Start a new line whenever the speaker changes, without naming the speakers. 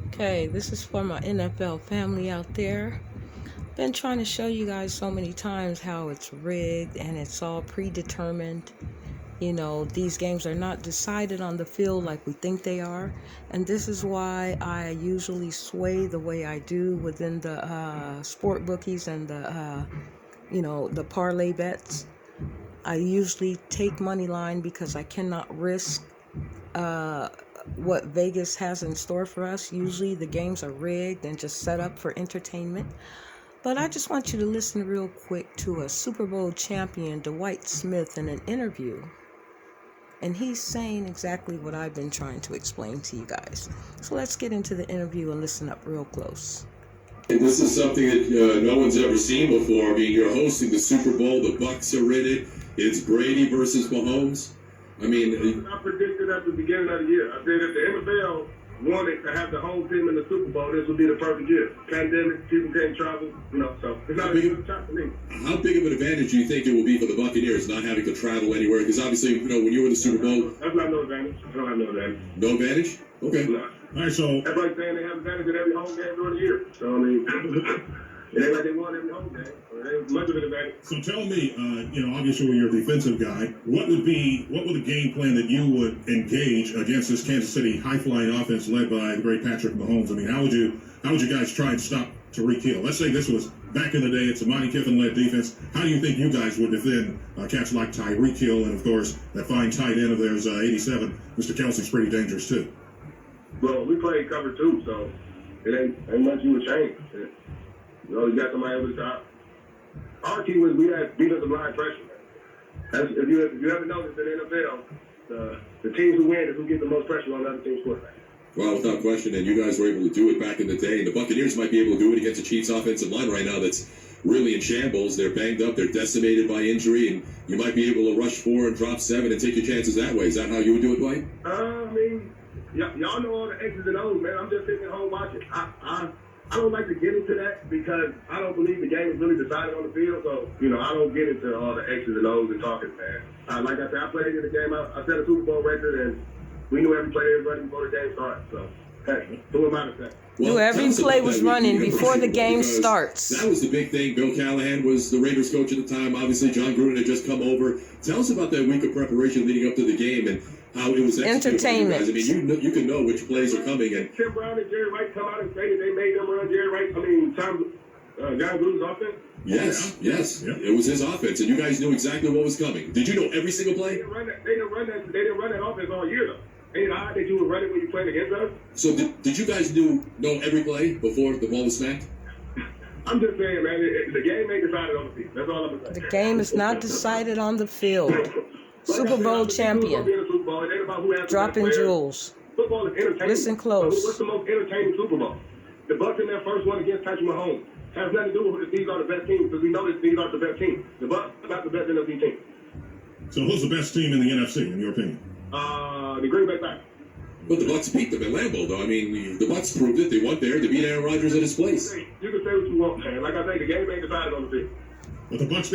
Okay, this is for my NFL family out there. Been trying to show you guys so many times how it's rigged and it's all predetermined. You know, these games are not decided on the field like we think they are. And this is why I usually sway the way I do within the sport bookies and the parlay bets. I usually take money line because I cannot risk what Vegas has in store for us. Usually the games are rigged and just set up for entertainment. But I just want you to listen real quick to a Super Bowl champion, Dwight Smith, in an interview. And he's saying exactly what I've been trying to explain to you guys. So let's get into the interview and listen up real close.
This is something that no one's ever seen before. I mean, you're hosting the Super Bowl. The Bucs are in it. It's Brady versus Mahomes. I mean,
I predicted at the beginning of the year. I said if the NFL wanted to have the whole team in the Super Bowl, this would be the perfect year. Pandemic, people can't travel, so it's not a good shot for me.
How big of an advantage do you think it will be for the Buccaneers not having to travel anywhere? Because obviously, when you were in the Super Bowl,
that's not no advantage. I don't have no advantage.
No advantage? Okay.
No.
All right, so
that's like saying they have advantage at every home game during the year. So I mean, it ain't like they won every home game. It ain't much of an advantage.
so tell me, obviously you're a defensive guy. What would the game plan that you would engage against this Kansas City high-flying offense led by the great Patrick Mahomes? I mean, how would you guys try and stop Tyreek Hill? Let's say this was back in the day. It's a Monty Kiffin-led defense. How do you think you guys would defend cats like Tyreek Hill and, of course, that fine tight end of theirs, 87, Mr. Kelsey's pretty dangerous too.
Well, we played cover 2, so it ain't much you would change. You got somebody over the top. Our key was we had defensive line pressure. If you ever noticed in the NFL, the teams who win is who get the most pressure on the other team's quarterback.
well, without question, and you guys were able to do it back in the day. And the Buccaneers might be able to do it against the Chiefs' offensive line right now that's really in shambles. They're banged up. They're decimated by injury. And you might be able to rush 4 and drop 7 and take your chances that way. Is that how you would do it, Dwight?
I mean, y'all know all the X's and O's, man. I'm just sitting at home watching. I don't like to get into that because I don't believe the game is really decided on the field. So, I don't get into all the X's and O's and talking, man. Like I said, I played in the game. I set a Super Bowl record, and we knew every play was running before the game started. So, hey, who am I to say?
Well, every play was running before the game starts.
That was the big thing. Bill Callahan was the Raiders coach at the time. Obviously, John Gruden had just come over. Tell us about that week of preparation leading up to the game and how it was
entertainment.
I mean, you can know which plays are coming. And
Tim Brown and Jerry Rice come out and say that they made them run Jerry Rice. John Gruden's offense.
Yes.
Yeah.
It was his offense, and you guys knew exactly what was coming. Did you know every single play?
They didn't run that offense all year though. Ain't it odd that you would run it when you played against us?
So did you guys know every play before the ball was snapped?
I'm just saying, man, the game ain't decided on the field. That's all I'm saying.
The game is not decided on the field. Super Bowl champion. Dropping jewels.
Football is entertaining.
Listen close.
What's the most entertaining Super Bowl? The Bucs in their first one against Patrick Mahomes has nothing to do with if these are the best teams because we know that these are the best teams. The Bucs are not the best NFC team.
So who's the best team in the NFC, in your opinion?
The Green Bay Packers.
But the Bucs beat them at Lambeau, though. I mean, the Bucs proved it. They went there to beat Aaron Rodgers at his place.
You can say what you want, man. Like I say, the game ain't decided on the field.
But the Bucs